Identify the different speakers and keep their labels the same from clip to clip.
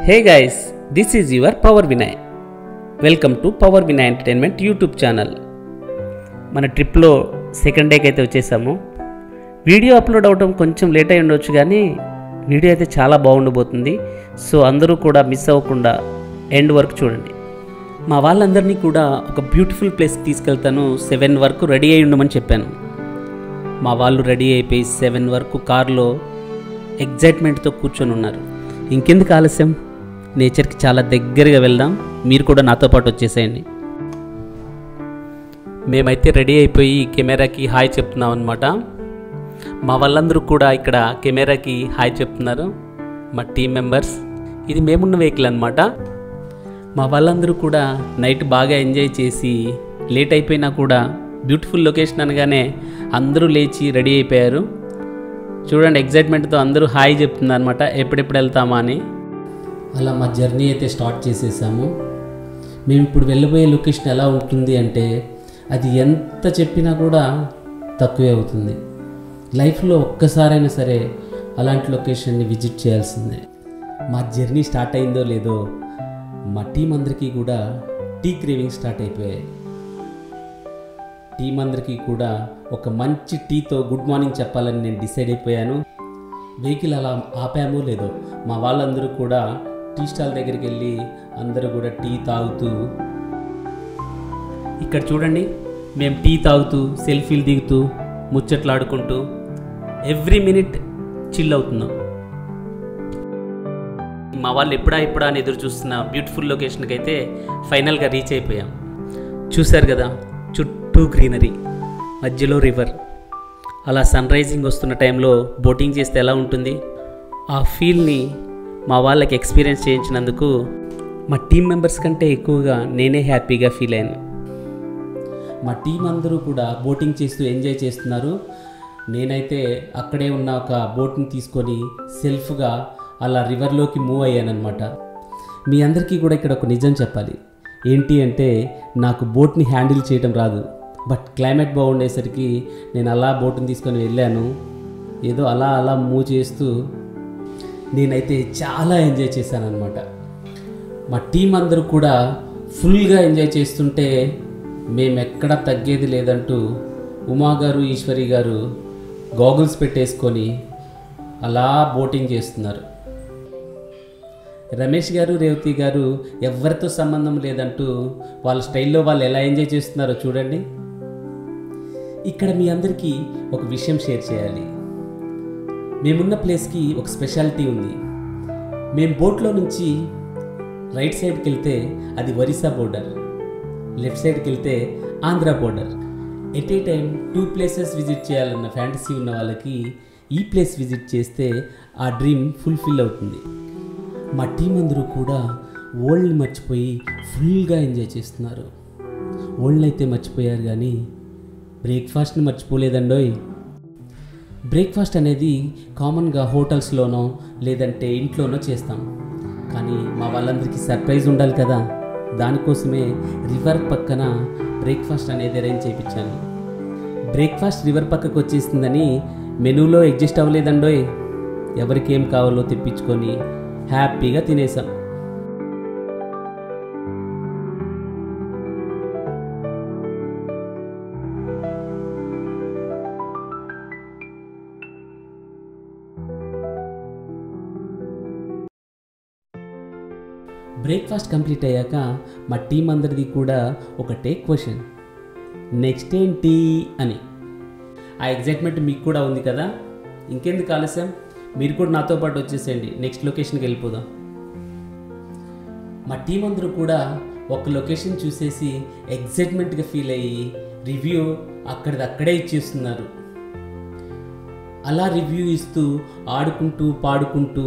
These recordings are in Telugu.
Speaker 1: Hey guys, this is your Power Vinay. Welcome to Power Vinay Entertainment YouTube channel. మన ట్రిప్లో సెకండ్ డేకి అయితే వచ్చేసాము. వీడియో అప్లోడ్ అవడం కొంచెం లేట్ అయి ఉండొచ్చు, కానీ వీడియో అయితే చాలా బాగుండబోతుంది. సో అందరూ కూడా మిస్ అవ్వకుండా ఎండ్ వరకు చూడండి. మా వాళ్ళందరినీ కూడా ఒక బ్యూటిఫుల్ ప్లేస్కి తీసుకెళ్తాను. 7 వరకు రెడీ అయి ఉండమని చెప్పాను. మా వాళ్ళు రెడీ అయిపోయి 7 వరకు కార్లో ఎగ్జైట్మెంట్తో కూర్చొని ఉన్నారు. ఇంకెందుకు ఆలస్యం, నేచర్కి చాలా దగ్గరగా వెళ్దాం. మీరు కూడా నాతో పాటు వచ్చేసేయండి. మేమైతే రెడీ అయిపోయి కెమెరాకి హాయ్ చెప్తున్నాం అనమాట. మా వాళ్ళందరూ కూడా ఇక్కడ కెమెరాకి హాయ్ చెప్తున్నారు, మా టీం మెంబర్స్. ఇది మేమున్న వెహికల్ అనమాట. మా వాళ్ళందరూ కూడా నైట్ బాగా ఎంజాయ్ చేసి లేట్ అయిపోయినా కూడా బ్యూటిఫుల్ లొకేషన్ అనగానే అందరూ లేచి రెడీ అయిపోయారు. చూడండి, ఎగ్జైట్మెంట్తో అందరూ హాయ్ చెప్తున్నారు అనమాట, ఎప్పుడెప్పుడు వెళ్తామా అని. అలా మా జర్నీ అయితే స్టార్ట్ చేసేసాము. మేము ఇప్పుడు వెళ్ళబోయే లొకేషన్ ఎలా ఉంటుంది అంటే, అది ఎంత చెప్పినా కూడా తక్కువే అవుతుంది. లైఫ్లో ఒక్కసారైనా సరే అలాంటి లొకేషన్ని విజిట్ చేయాల్సిందే. మా జర్నీ స్టార్ట్ అయిందో లేదో, మా టీం అందరికీ కూడా టీ క్రేవింగ్ స్టార్ట్ అయిపోయాయి. టీం అందరికీ కూడా ఒక మంచి టీతో గుడ్ మార్నింగ్ చెప్పాలని నేను డిసైడ్ అయిపోయాను. వెహికల్ అలా ఆపామో లేదో, మా వాళ్ళందరూ కూడా టీ స్టాల్ దగ్గరికి వెళ్ళి అందరూ కూడా టీ తాగుతూ, ఇక్కడ చూడండి, మేము టీ తాగుతూ సెల్ఫీలు దిగుతూ ముచ్చట్లాడుకుంటూ ఎవ్రీ మినిట్ చిల్ అవుతున్నాం. మా వాళ్ళు ఎప్పుడా అని ఎదురు చూస్తున్న బ్యూటిఫుల్ లొకేషన్కి అయితే ఫైనల్గా రీచ్ అయిపోయాం. చూశారు కదా, చుట్టూ గ్రీనరీ, మధ్యలో రివర్. అలా సన్ రైజింగ్ వస్తున్న టైంలో బోటింగ్ చేస్తే ఎలా ఉంటుంది, ఆ ఫీల్ని మా వాళ్ళకి ఎక్స్పీరియన్స్ చేయించినందుకు మా టీం మెంబర్స్ కంటే ఎక్కువగా నేనే హ్యాపీగా ఫీల్ అయ్యాను. మా టీం అందరూ కూడా బోటింగ్ చేస్తూ ఎంజాయ్ చేస్తున్నారు. నేనైతే అక్కడే ఉన్న ఒక బోట్ని తీసుకొని సెల్ఫ్గా అలా రివర్లోకి మూవ్ అయ్యానమాట. మీ అందరికీ కూడా ఇక్కడ ఒక నిజం చెప్పాలి. ఏంటి అంటే, నాకు బోట్ని హ్యాండిల్ చేయడం రాదు. బట్ క్లైమేట్ బాగుండేసరికి నేను అలా బోట్ని తీసుకొని వెళ్ళాను. ఏదో అలా మూవ్ చేస్తూ నేనైతే చాలా ఎంజాయ్ చేశాను అనమాట. మా టీం అందరూ కూడా ఫుల్గా ఎంజాయ్ చేస్తుంటే మేము ఎక్కడా తగ్గేది లేదంటూ ఉమా గారు, ఈశ్వరి గారు గాగుల్స్ పెట్టేసుకొని అలా బోటింగ్ చేస్తున్నారు. రమేష్ గారు, రేవతి గారు ఎవరితో సంబంధం లేదంటూ వాళ్ళ స్టైల్లో వాళ్ళు ఎలా ఎంజాయ్ చేస్తున్నారో చూడండి. ఇక్కడ మీ అందరికీ ఒక విషయం షేర్ చేయాలి. మేమున్న ప్లేస్కి ఒక స్పెషాలిటీ ఉంది. మేము బోట్లో నుంచి రైట్ సైడ్కి వెళ్తే అది ఒరిస్సా బోర్డర్, లెఫ్ట్ సైడ్కి వెళ్తే Andhra border. At a time 2 places visit చేయాలన్న ఫ్యాంటసీ ఉన్న వాళ్ళకి ఈ ప్లేస్ విజిట్ చేస్తే ఆ డ్రీమ్ ఫుల్ఫిల్ అవుతుంది. మా టీం అందరూ కూడా ఓల్డ్ని మర్చిపోయి ఫుల్గా ఎంజాయ్ చేస్తున్నారు. ఓల్డ్ని అయితే మర్చిపోయారు, కానీ బ్రేక్ఫాస్ట్ని మర్చిపోలేదండోయ్. బ్రేక్ఫాస్ట్ అనేది కామన్గా హోటల్స్లోనో లేదంటే ఇంట్లోనో చేస్తాం, కానీ మా వాళ్ళందరికీ సర్ప్రైజ్ ఉండాలి కదా. దానికోసమే రివర్ పక్కన బ్రేక్ఫాస్ట్ అనేది అరేంజ్ చేయించాను. బ్రేక్ఫాస్ట్ రివర్ పక్కకు వచ్చేసిందని మెనూలో అడ్జస్ట్ అవ్వలేదండోయ్. ఎవరికి ఏం కావాలో తెప్పించుకొని హ్యాపీగా తినేసాం. బ్రేక్ఫాస్ట్ కంప్లీట్ అయ్యాక మా టీం అందరిది కూడా ఒకటే క్వశ్చన్, నెక్స్ట్ ఏంటి అని. ఆ ఎగ్జైట్మెంట్ మీకు కూడా ఉంది కదా. ఇంకెందుకు ఆలస్యం, మీరు కూడా నాతో పాటు వచ్చేసేయండి, నెక్స్ట్ లొకేషన్కి వెళ్ళిపోదాం. మా టీం అందరూ కూడా ఒక లొకేషన్ చూసేసి ఎగ్జైట్మెంట్గా ఫీల్ అయ్యి రివ్యూ అక్కడే ఇచ్చేస్తున్నారు. అలా రివ్యూ ఇస్తూ ఆడుకుంటూ పాడుకుంటూ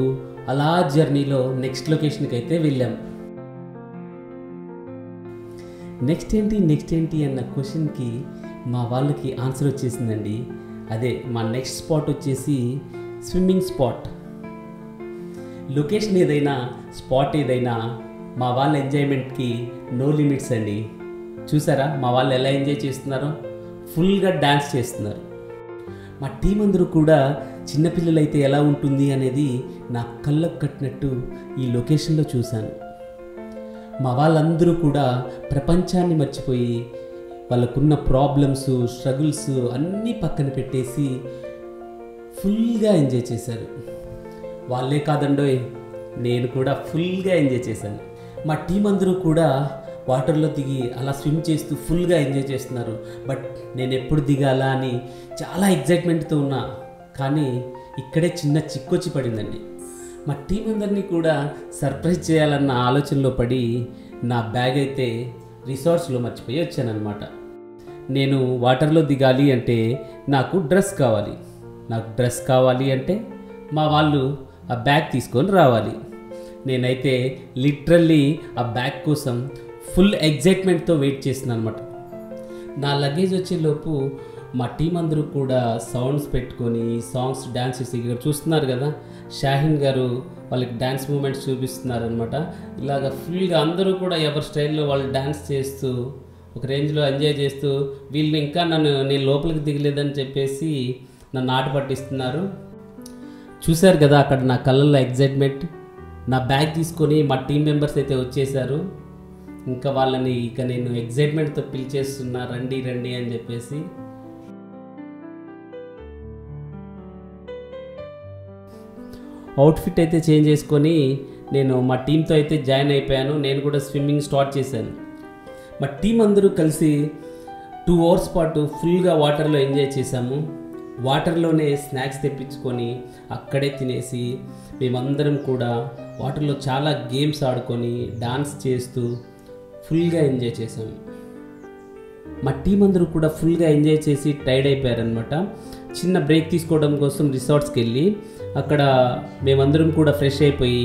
Speaker 1: అలా జర్నీలో నెక్స్ట్ లొకేషన్కి అయితే వెళ్ళాం. నెక్స్ట్ ఏంటి అన్న క్వశ్చన్కి మా వాళ్ళకి ఆన్సర్ వచ్చేసిందండి. అదే మా నెక్స్ట్ స్పాట్ వచ్చేసి స్విమ్మింగ్ స్పాట్. లొకేషన్ ఏదైనా, స్పాట్ ఏదైనా, మా వాళ్ళ ఎంజాయ్మెంట్కి నో లిమిట్స్ అండి. చూసారా మా వాళ్ళు ఎలా ఎంజాయ్ చేస్తున్నారో, ఫుల్గా డ్యాన్స్ చేస్తున్నారు. మా టీం అందరూ కూడా చిన్నపిల్లలైతే ఎలా ఉంటుంది అనేది నా కళ్ళకు కట్టినట్టు ఈ లొకేషన్లో చూశాను. మా వాళ్ళందరూ కూడా ప్రపంచాన్ని మర్చిపోయి వాళ్ళకున్న ప్రాబ్లమ్స్, స్ట్రగుల్స్ అన్నీ పక్కన పెట్టేసి ఫుల్గా ఎంజాయ్ చేశారు. వాళ్ళే కాదండోయ్, నేను కూడా ఫుల్గా ఎంజాయ్ చేశాను. మా టీం అందరూ కూడా వాటర్లో దిగి అలా స్విమ్ చేస్తూ ఫుల్గా ఎంజాయ్ చేస్తున్నారు. బట్ నేను ఎప్పుడు దిగాలా అని చాలా ఎగ్జైట్మెంట్తో ఉన్నా. కానీ ఇక్కడే చిన్న చిక్కొచ్చి పడిందండి. మా టీం అందరినీ కూడా సర్ప్రైజ్ చేయాలన్న ఆలోచనలో పడి నా బ్యాగ్ అయితే రిసార్ట్స్లో మర్చిపోయి వచ్చానన్నమాట. నేను వాటర్లో దిగాలి అంటే నాకు డ్రెస్ కావాలి. నాకు డ్రెస్ కావాలి అంటే మా వాళ్ళు ఆ బ్యాగ్ తీసుకొని రావాలి. నేనైతే లిటరల్లీ ఆ బ్యాగ్ కోసం ఫుల్ ఎగ్జైట్మెంట్తో వెయిట్ చేస్తున్నాను అనమాట. నా లగేజ్ వచ్చేలోపు మా టీం అందరూ కూడా సౌండ్స్ పెట్టుకొని సాంగ్స్ డ్యాన్స్ చేసి, ఇక్కడ చూస్తున్నారు కదా షాహీన్ గారు వాళ్ళకి డ్యాన్స్ మూమెంట్స్ చూపిస్తున్నారు అనమాట. ఇలాగ ఫుల్గా అందరూ కూడా ఎవరి స్టైల్లో వాళ్ళు డ్యాన్స్ చేస్తూ ఒక రేంజ్లో ఎంజాయ్ చేస్తూ, వీళ్ళు ఇంకా నేను లోపలికి దిగలేదని చెప్పేసి నన్ను ఆట పట్టిస్తున్నారు. చూశారు కదా అక్కడ నా కళ్ళల్లో ఎగ్జైట్మెంట్. నా బ్యాగ్ తీసుకొని మా టీం మెంబర్స్ అయితే వచ్చేసారు. ఇంకా వాళ్ళని నేను ఎగ్జైట్మెంట్తో పిలిచేస్తున్నా, రండి రండి అని చెప్పేసి. అవుట్ఫిట్ అయితే చేంజ్ చేసుకొని నేను మా టీంతో అయితే జాయిన్ అయిపోయాను. నేను కూడా స్విమ్మింగ్ స్టార్ట్ చేశాను. మా టీం అందరూ కలిసి 2 hours పాటు ఫుల్గా వాటర్లో ఎంజాయ్ చేశాము. వాటర్లోనే స్నాక్స్ తెప్పించుకొని అక్కడే తినేసి మేమందరం కూడా వాటర్లో చాలా గేమ్స్ ఆడుకొని డాన్స్ చేస్తూ ఫుల్గా ఎంజాయ్ చేసాము. మా టీం అందరూ కూడా ఫుల్గా ఎంజాయ్ చేసి టైర్డ్ అయిపోయారనమాట. చిన్న బ్రేక్ తీసుకోవడం కోసం రిసార్ట్స్కి వెళ్ళి అక్కడ మేమందరం కూడా ఫ్రెష్ అయిపోయి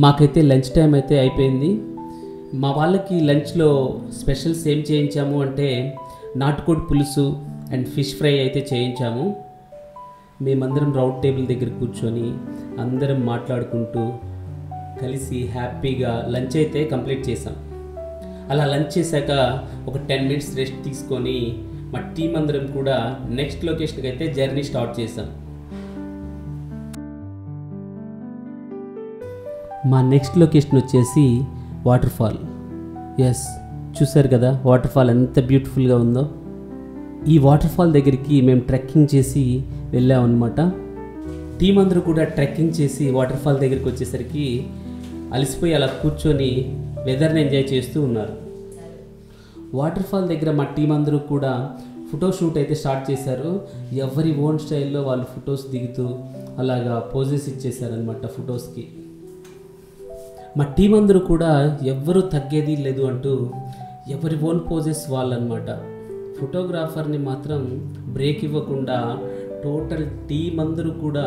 Speaker 1: మాకైతే లంచ్ టైం అయితే అయిపోయింది. మా వాళ్ళకి లంచ్లో స్పెషల్స్ ఏం చేయించాము అంటే నాటుకోడి పులుసు అండ్ ఫిష్ ఫ్రై అయితే చేయించాము. మేమందరం రౌండ్ టేబుల్ దగ్గర కూర్చొని అందరం మాట్లాడుకుంటూ కలిసి హ్యాపీగా లంచ్ అయితే కంప్లీట్ చేసాం. అలా లంచ్ చేశాక ఒక 10 minutes రెస్ట్ తీసుకొని మా టీం అందరం కూడా నెక్స్ట్ లొకేషన్కి అయితే జర్నీ స్టార్ట్ చేసాం. మా నెక్స్ట్ లొకేషన్ వచ్చేసి వాటర్ ఫాల్. ఎస్, చూసారు కదా వాటర్ ఫాల్ ఎంత బ్యూటిఫుల్గా ఉందో. ఈ వాటర్ ఫాల్ దగ్గరికి మేము ట్రెక్కింగ్ చేసి వెళ్ళామన్నమాట. టీం అందరూ కూడా ట్రెక్కింగ్ చేసి వాటర్ ఫాల్ దగ్గరికి వచ్చేసరికి అలసిపోయి అలా కూర్చొని వెదర్ని ఎంజాయ్ చేస్తూ ఉన్నారు. వాటర్ ఫాల్ దగ్గర మా టీం అందరూ కూడా ఫోటో షూట్ అయితే స్టార్ట్ చేశారు. ఎవరి ఓన్ స్టైల్లో వాళ్ళు ఫొటోస్ దిగుతూ అలాగా పోజెస్ ఇచ్చేసారనమాట ఫొటోస్కి. మా టీం అందరూ కూడా ఎవ్వరూ తగ్గేది లేదు అంటూ ఎవరి ఓన్ పోజెస్ వాళ్ళనమాట. ఫోటోగ్రాఫర్ని మాత్రం బ్రేక్ ఇవ్వకుండా టోటల్ టీం అందరూ కూడా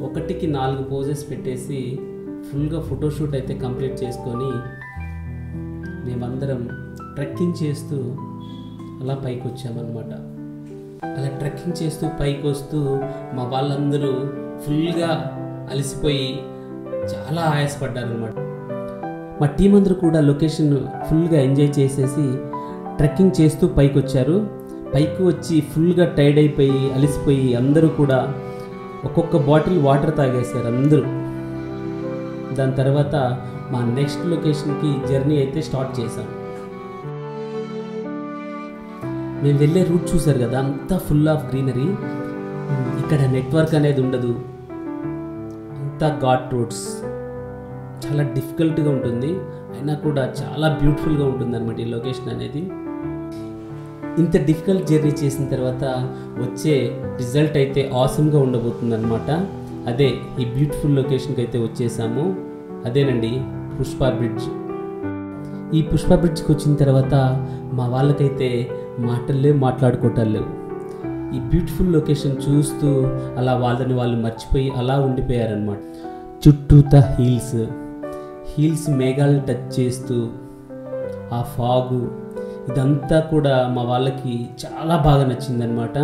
Speaker 1: ఒకటికి 4 పోజెస్ పెట్టేసి ఫుల్గా ఫోటోషూట్ అయితే కంప్లీట్ చేసుకొని మేమందరం ట్రెక్కింగ్ చేస్తూ అలా పైకి వచ్చామన్నమాట. అలా ట్రెక్కింగ్ చేస్తూ పైకి వస్తూ మా వాళ్ళందరూ ఫుల్గా అలసిపోయి చాలా ఆయాసపడ్డారనమాట. మా టీం అందరూ కూడా లొకేషన్ ఫుల్గా ఎంజాయ్ చేసేసి ట్రెక్కింగ్ చేస్తూ పైకి వచ్చారు. పైకి వచ్చి ఫుల్గా టైర్డ్ అయిపోయి అలసిపోయి అందరూ కూడా ఒక్కొక్క బాటిల్ వాటర్ తాగేశారు అందరూ. దాని తర్వాత మా నెక్స్ట్ లొకేషన్కి జర్నీ అయితే స్టార్ట్ చేసాం. మేము వెళ్ళే రూట్ చూసారు కదా, అంతా ఫుల్ ఆఫ్ గ్రీనరీ. ఇక్కడ నెట్వర్క్ అనేది ఉండదు, అంతా ఘాట్ రోడ్స్, చాలా డిఫికల్ట్గా ఉంటుంది. అయినా కూడా చాలా బ్యూటిఫుల్గా ఉంటుంది అన్నమాట ఈ లొకేషన్ అనేది. ఇంత డిఫికల్ట్ జర్నీ చేసిన తర్వాత వచ్చే రిజల్ట్ అయితే ఆసమ్గా ఉండబోతుంది అనమాట. అదే ఈ బ్యూటిఫుల్ లొకేషన్కి అయితే వచ్చేసాము. అదేనండి పుష్ప బ్రిడ్జ్. ఈ పుష్ప బ్రిడ్జ్కి వచ్చిన తర్వాత మా వాళ్ళకైతే మాట్లాడుకోవటాలు లేవు. ఈ బ్యూటిఫుల్ లొకేషన్ చూస్తూ అలా వాళ్ళని వాళ్ళు మర్చిపోయి అలా ఉండిపోయారనమాట. చుట్టూతా హీల్స్ మేఘాలు టచ్ చేస్తూ ఆ ఫాగు ఇదంతా కూడా మా వాళ్ళకి చాలా బాగా నచ్చిందనమాట.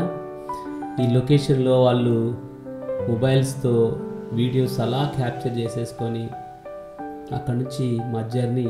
Speaker 1: ఈ లొకేషన్లో వాళ్ళు మొబైల్స్తో వీడియోస్ అలా క్యాప్చర్ చేసేసుకొని అక్కడి నుంచి మా జర్నీ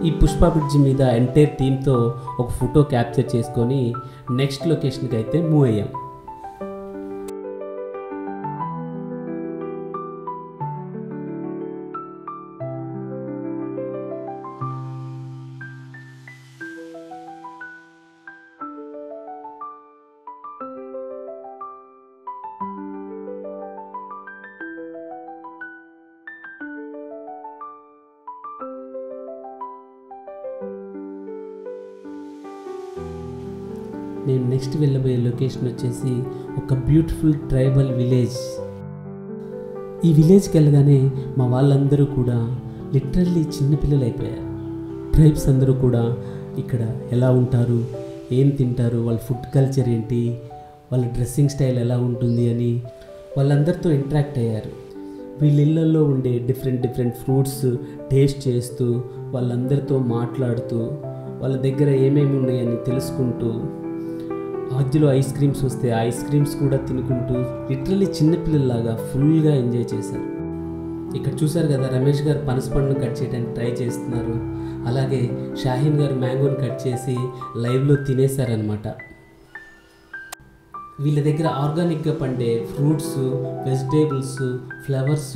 Speaker 1: ఈ పుష్ప బ్రిడ్జ్ మీద ఎంటైర్ టీమ్తో ఒక ఫోటో క్యాప్చర్ చేసుకొని నెక్స్ట్ లొకేషన్కి అయితే మూవ్ అయ్యాం. నేను నెక్స్ట్ వెళ్ళబోయే లొకేషన్ వచ్చేసి ఒక బ్యూటిఫుల్ ట్రైబల్ విలేజ్. ఈ విలేజ్కి వెళ్ళగానే మా వాళ్ళందరూ కూడా లిటరల్లీ చిన్నపిల్లలు అయిపోయారు. ట్రైబ్స్ అందరూ కూడా ఇక్కడ ఎలా ఉంటారు, ఏం తింటారు, వాళ్ళ ఫుడ్ కల్చర్ ఏంటి, వాళ్ళ డ్రెస్సింగ్ స్టైల్ ఎలా ఉంటుంది అని వాళ్ళందరితో ఇంటరాక్ట్ అయ్యారు. వీళ్ళ ఇళ్ళల్లో ఉండే డిఫరెంట్ ఫ్రూట్స్ టేస్ట్ చేస్తూ వాళ్ళందరితో మాట్లాడుతూ వాళ్ళ దగ్గర ఏమేమి ఉన్నాయని తెలుసుకుంటూ మధ్యలో ఐస్ క్రీమ్స్ వస్తే ఐస్ క్రీమ్స్ కూడా తినుకుంటూ లిటరల్లీ చిన్నపిల్లల్లాగా ఫుల్గా ఎంజాయ్ చేశారు. ఇక్కడ చూసారు కదా, రమేష్ గారు పనస పండును కట్ చేయడానికి ట్రై చేస్తున్నారు. అలాగే షాహీన్ గారు మ్యాంగోని కట్ చేసి లైవ్లో తినేశారనమాట. వీళ్ళ దగ్గర ఆర్గానిక్గా పండే ఫ్రూట్స్, వెజిటేబుల్స్, ఫ్లవర్స్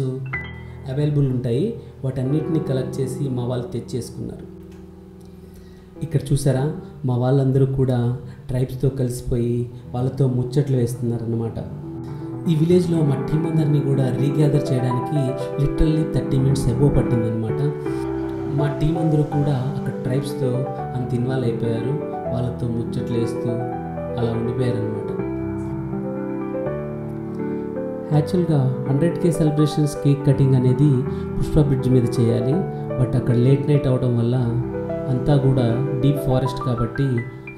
Speaker 1: అవైలబుల్ ఉంటాయి. వాటన్నిటిని కలెక్ట్ చేసి మా వాళ్ళు తెచ్చేసుకున్నారు. ఇక్కడ చూసారా, మా వాళ్ళందరూ కూడా ట్రైబ్స్తో కలిసిపోయి వాళ్ళతో ముచ్చట్లు వేస్తున్నారన్నమాట. ఈ విలేజ్లో మా టీం అందరినీ కూడా రీగ్యాదర్ చేయడానికి లిటరల్లీ 30 minutes అబోవ్ పట్టిందనమాట. మా టీం అందరూ కూడా అక్కడ ట్రైబ్స్తో అంత ఇన్వాల్వ్ అయిపోయారు. వాళ్ళతో ముచ్చట్లు వేస్తూ అలా ఉండిపోయారనమాట. యాక్చువల్గా 100K సెలబ్రేషన్స్ కేక్ కటింగ్ అనేది పుష్ప బ్రిడ్జ్ మీద చేయాలి. బట్ అక్కడ లేట్ నైట్ అవడం వల్ల అంతా కూడా డీప్ ఫారెస్ట్ కాబట్టి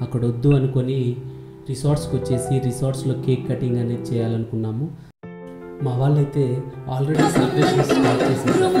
Speaker 1: అక్కడ వద్దు అనుకొని రిసార్ట్స్కి వచ్చేసి రిసార్ట్స్లో కేక్ కటింగ్ అనేది చేయాలనుకున్నాము. మా వాళ్ళైతే ఆల్రెడీ సెలబ్రేషన్స్ స్టార్ట్ చేశారు.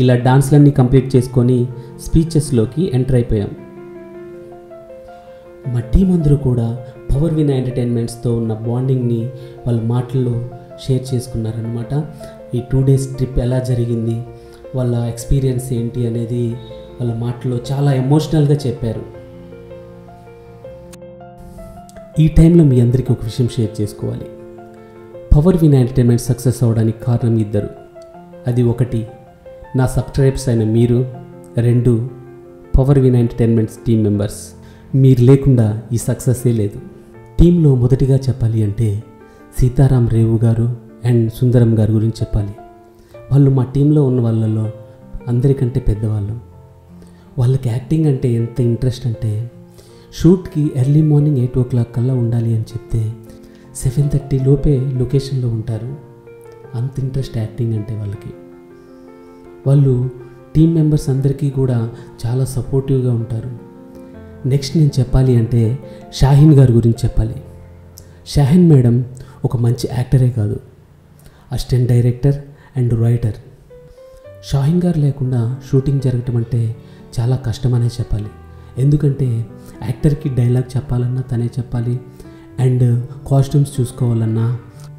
Speaker 1: ఇలా డాన్స్లన్నీ కంప్లీట్ చేసుకొని స్పీచెస్లోకి ఎంటర్ అయిపోయాం. మా టీం అందరూ కూడా పవర్ వినా ఎంటర్టైన్మెంట్స్తో ఉన్న బాండింగ్ని వాళ్ళ మాటల్లో షేర్ చేసుకున్నారనమాట. ఈ 2 days ట్రిప్ ఎలా జరిగింది, వాళ్ళ ఎక్స్పీరియన్స్ ఏంటి అనేది వాళ్ళ మాటల్లో చాలా ఎమోషనల్గా చెప్పారు. ఈ టైంలో మీ అందరికీ ఒక విషయం షేర్ చేసుకోవాలి. పవర్ వినా ఎంటర్టైన్మెంట్ సక్సెస్ అవ్వడానికి కారణం 2. అది 1 నా సబ్స్క్రైబర్స్ అయిన మీరు, 2 పవర్ వినా ఎంటర్టైన్మెంట్స్ టీమ్ మెంబర్స్. మీరు లేకుండా ఈ సక్సెస్సే లేదు. టీంలో మొదటిగా చెప్పాలి అంటే సీతారాం రేవు గారు అండ్ సుందరం గారి గురించి చెప్పాలి. వాళ్ళు మా టీంలో ఉన్న వాళ్ళలో అందరికంటే పెద్దవాళ్ళు. వాళ్ళకి యాక్టింగ్ అంటే ఎంత ఇంట్రెస్ట్ అంటే షూట్కి ఎర్లీ మార్నింగ్ 8 o'clock కల్లా ఉండాలి అని చెప్తే 7:30 లోపే లొకేషన్లో ఉంటారు. అంత ఇంట్రెస్ట్ యాక్టింగ్ అంటే వాళ్ళకి. వాళ్ళు టీం మెంబర్స్ అందరికీ కూడా చాలా సపోర్టివ్గా ఉంటారు. నెక్స్ట్ నేను చెప్పాలి అంటే షాహీన్ గారి గురించి చెప్పాలి. షాహీన్ మేడం ఒక మంచి యాక్టరే కాదు, assistant director and writer. Shaheen గారు లేకుండా షూటింగ్ జరగటం అంటే చాలా కష్టమనే చెప్పాలి. ఎందుకంటే యాక్టర్కి డైలాగ్ చెప్పాలన్నా తనే చెప్పాలి, అండ్ కాస్ట్యూమ్స్ చూసుకోవాలన్నా,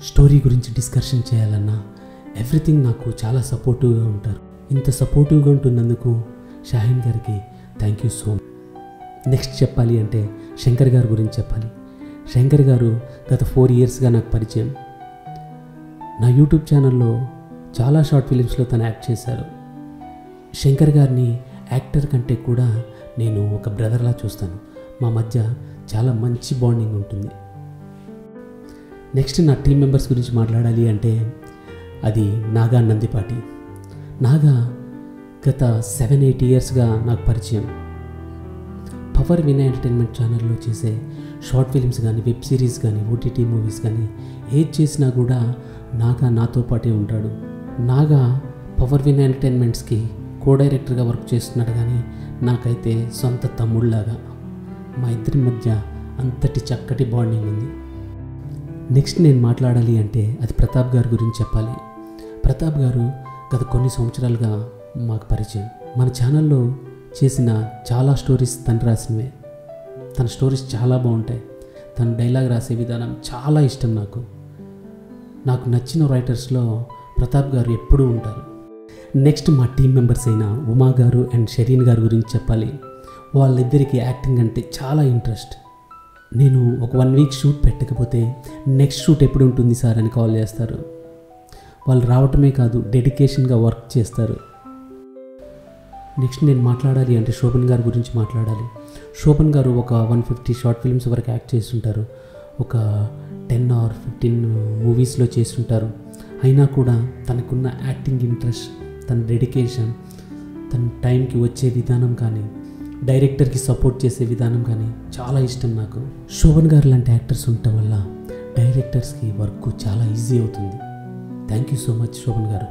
Speaker 1: స్టోరీ గురించి డిస్కషన్ చేయాలన్నా ఎవ్రీథింగ్ నాకు చాలా సపోర్టివ్గా ఉంటారు. ఇంత సపోర్టివ్గా ఉంటున్నందుకు షాహీన్ గారికి thank you so much. Next చెప్పాలి అంటే శంకర్ గారి గురించి చెప్పాలి. శంకర్ గారు గత 4 yearsగా నాకు పరిచయం. నా యూట్యూబ్ ఛానల్లో చాలా షార్ట్ ఫిలిమ్స్లో తను యాక్ట్ చేశారు. శంకర్ గారిని యాక్టర్ కంటే కూడా నేను ఒక బ్రదర్లా చూస్తాను. మా మధ్య చాలా మంచి బాండింగ్ ఉంటుంది. నెక్స్ట్ నా టీం మెంబర్స్ గురించి మాట్లాడాలి అంటే అది నాగా నందిపాటి. నాగా గత 7-8 yearsగా నాకు పరిచయం. పవర్ వినా ఎంటర్టైన్మెంట్ ఛానల్లో చేసే షార్ట్ ఫిలిమ్స్ కానీ, వెబ్ సిరీస్ కానీ, ఓటీటీ మూవీస్ కానీ ఏది చేసినా కూడా నాగా నాతో పాటే ఉంటాడు. నాగా పవర్ వినా ఎంటర్టైన్మెంట్స్కి కో డైరెక్టర్గా వర్క్ చేస్తున్నాడు, కానీ నాకైతే సొంత తమ్ముళ్ళలాగా. మా ఇద్దరి మధ్య అంతటి చక్కటి బాండింగ్ ఉంది. నెక్స్ట్ నేను మాట్లాడాలి అంటే అది ప్రతాప్ గారి గురించి చెప్పాలి. ప్రతాప్ గారు గత కొన్ని సంవత్సరాలుగా మాకు పరిచయం. మన ఛానల్లో చేసిన చాలా స్టోరీస్ తను రాసినవే. తన స్టోరీస్ చాలా బాగుంటాయి. తన డైలాగ్ రాసే విధానం చాలా ఇష్టం నాకు. నాకు నచ్చిన రైటర్స్లో ప్రతాప్ గారు ఎప్పుడూ ఉంటారు. నెక్స్ట్ మా టీం మెంబర్స్ అయిన ఉమా గారు అండ్ షరీన్ గారి గురించి చెప్పాలి. వాళ్ళిద్దరికీ యాక్టింగ్ అంటే చాలా ఇంట్రెస్ట్. నేను ఒక 1 week షూట్ పెట్టకపోతే నెక్స్ట్ షూట్ ఎప్పుడు ఉంటుంది సార్ అని కాల్ చేస్తారు. వాళ్ళు రావటమే కాదు, డెడికేషన్గా వర్క్ చేస్తారు. నెక్స్ట్ నేను మాట్లాడాలి అంటే శోభన్ గారి గురించి మాట్లాడాలి. శోభన్ గారు ఒక 150 షార్ట్ ఫిల్మ్స్ వరకు యాక్ట్ చేస్తుంటారు. ఒక 10 or 15 మూవీస్లో చేస్తుంటారు. అయినా కూడా తనకున్న యాక్టింగ్ ఇంట్రెస్ట్, తన డెడికేషన్, తన టైంకి వచ్చే విధానం కానీ, డైరెక్టర్కి సపోర్ట్ చేసే విధానం కానీ చాలా ఇష్టం నాకు. శోభన్ గారు లాంటి యాక్టర్స్ ఉండటం వల్ల డైరెక్టర్స్కి వర్క్ చాలా ఈజీ అవుతుంది. Thank you so much Shobhan garu.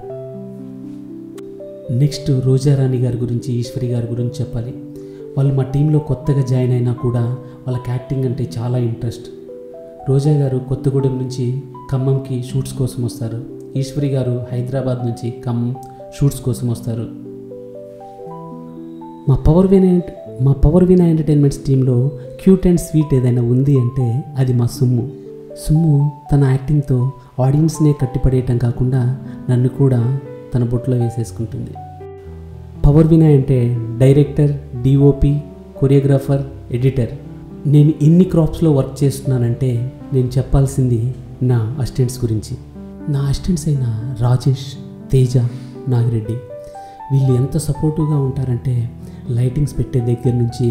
Speaker 1: Next Roja Rani గారి గురించి, ఈశ్వరి గారి గురించి చెప్పాలి. వాళ్ళు మా టీంలో కొత్తగా జాయిన్ అయినా కూడా వాళ్ళకి యాక్టింగ్ అంటే చాలా ఇంట్రెస్ట్. రోజా గారు కొత్తగూడెం నుంచి ఖమ్మంకి షూట్స్ కోసం వస్తారు. ఈశ్వరి గారు హైదరాబాద్ నుంచి ఖమ్మం షూట్స్ కోసం వస్తారు. మా పవర్ వినా ఎంటర్టైన్మెంట్స్ టీంలో క్యూట్ అండ్ స్వీట్ ఏదైనా ఉంది అంటే అది మా సుమ్ము. సుమ్ము తన యాక్టింగ్తో ఆడియన్స్నే కట్టిపడేయటం కాకుండా నన్ను కూడా తన బొట్లో వేసేసుకుంటుంది. పవర్ వినా అంటే డైరెక్టర్, డిఓపి, కొరియోగ్రాఫర్, ఎడిటర్. నేను ఇన్ని క్రాప్స్లో వర్క్ చేస్తున్నానంటే నేను చెప్పాల్సింది నా అసిస్టెంట్స్ గురించి. నా అసిస్టెంట్స్ అయిన రాజేష్, తేజ, నాగిరెడ్డి వీళ్ళు ఎంత సపోర్టివ్గా ఉంటారంటే లైటింగ్స్ పెట్టే దగ్గర నుంచి,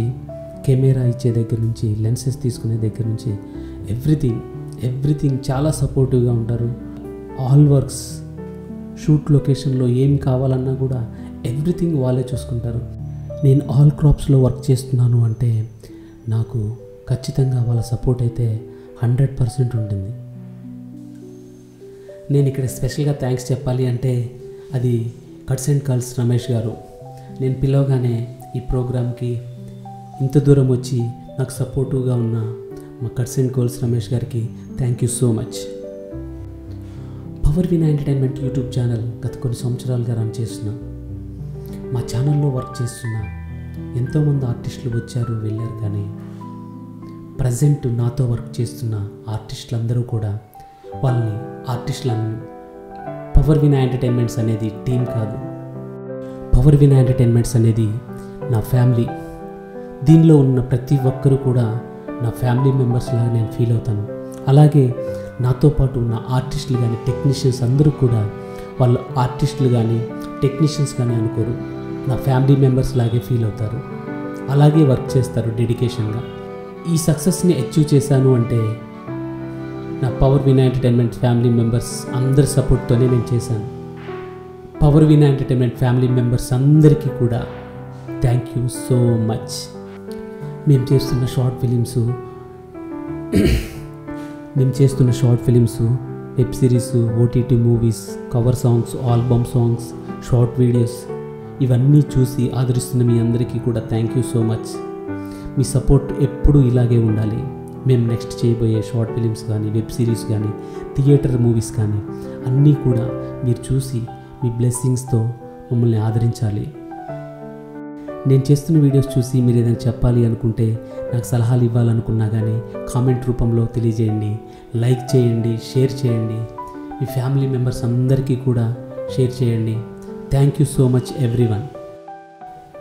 Speaker 1: కెమెరా ఇచ్చే దగ్గర నుంచి, లెన్సెస్ తీసుకునే దగ్గర నుంచి ఎవ్రీథింగ్ చాలా సపోర్టివ్గా ఉంటారు. ఆల్ వర్క్స్, షూట్ లొకేషన్లో ఏం కావాలన్నా కూడా ఎవ్రీథింగ్ వాళ్ళే చూసుకుంటారు. నేను ఆల్ క్రాప్స్లో వర్క్ చేస్తున్నాను అంటే నాకు ఖచ్చితంగా వాళ్ళ సపోర్ట్ అయితే 100% ఉంటుంది. నేను ఇక్కడ స్పెషల్గా థ్యాంక్స్ చెప్పాలి అంటే అది కట్స్ అండ్ కల్స్ రమేష్ గారు. నేను పిలవగానే ఈ ప్రోగ్రామ్కి ఇంత దూరం వచ్చి నాకు సపోర్టివ్గా ఉన్న మా కట్స్ అండ్ కల్స్ రమేష్ గారికి thank you so much. Power వినా ఎంటర్టైన్మెంట్ యూట్యూబ్ ఛానల్ గత కొన్ని సంవత్సరాలుగా రన్ చేస్తున్నాం. మా ఛానల్లో వర్క్ చేస్తున్న ఎంతోమంది ఆర్టిస్టులు వచ్చారు వెళ్ళారు, కానీ ప్రజెంట్ నాతో వర్క్ చేస్తున్న ఆర్టిస్టులందరూ కూడా వాళ్ళని ఆర్టిస్టులను పవర్ వినయ్ ఎంటర్టైన్మెంట్స్ అనేది టీం కాదు. పవర్ వినయ్ ఎంటర్టైన్మెంట్స్ అనేది నా ఫ్యామిలీ. దీనిలో ఉన్న ప్రతి ఒక్కరూ కూడా నా ఫ్యామిలీ మెంబర్స్ లాగా నేను ఫీల్ అవుతాను. అలాగే నాతో పాటు ఉన్న ఆర్టిస్టులు కానీ టెక్నీషియన్స్ అందరూ కూడా వాళ్ళు ఆర్టిస్టులు కానీ టెక్నీషియన్స్ కానీ అనుకోరు, నా ఫ్యామిలీ మెంబర్స్ లాగే ఫీల్ అవుతారు. అలాగే వర్క్ చేస్తారు డెడికేషన్గా. ఈ సక్సెస్ని అచీవ్ చేశాను అంటే నా power Vinay entertainment family members అందరి సపోర్ట్తోనే నేను చేశాను. Power Vinay entertainment family members అందరికీ కూడా థ్యాంక్ యూ సో మచ్. మేము చేస్తున్న short films, web series, OTT movies, cover songs, album songs, short videos ఇవన్నీ చూసి ఆదరిస్తున్న మీ అందరికీ కూడా thank you so much. Me support ఎప్పుడూ ఇలాగే ఉండాలి. మేము నెక్స్ట్ చేయబోయే షార్ట్ ఫిలిమ్స్ కానీ వెబ్ సిరీస్ కానీ థియేటర్ మూవీస్ కానీ అన్నీ కూడా మీరు చూసి మీ బ్లెస్సింగ్స్తో మమ్మల్ని ఆదరించాలి. నేను చేస్తున్న వీడియోస్ చూసి మీరు ఏదైనా చెప్పాలి అనుకుంటే, నాకు సలహాలు ఇవ్వాలనుకున్నా కానీ కామెంట్ రూపంలో తెలియజేయండి, లైక్ చేయండి, షేర్ చేయండి. మీ ఫ్యామిలీ మెంబర్స్ అందరికీ కూడా షేర్ చేయండి. Thank you so much everyone.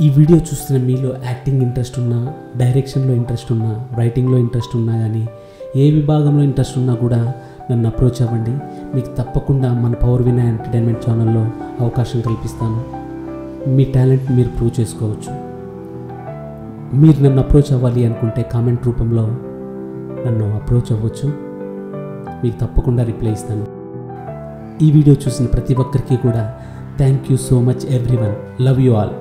Speaker 1: ఈ వీడియో చూస్తున్న మీలో యాక్టింగ్ ఇంట్రెస్ట్ ఉన్నా, డైరెక్షన్లో ఇంట్రెస్ట్ ఉన్నా, రైటింగ్లో ఇంట్రెస్ట్ ఉన్నా కానీ ఏ విభాగంలో ఇంట్రెస్ట్ ఉన్నా కూడా నన్ను అప్రోచ్ అవ్వండి. మీకు తప్పకుండా మన పవర్ వినయ్ ఎంటర్టైన్మెంట్ ఛానల్లో అవకాశం కల్పిస్తాను. మీ టాలెంట్ మీరు ప్రూవ్ చేసుకోవచ్చు. మీరు నన్ను అప్రోచ్ అవ్వాలి అనుకుంటే కామెంట్ రూపంలో నన్ను అప్రోచ్ అవ్వచ్చు. మీకు తప్పకుండా రిప్లై ఇస్తాను. ఈ వీడియో చూసిన ప్రతి ఒక్కరికి కూడా thank you so much everyone. Love you all.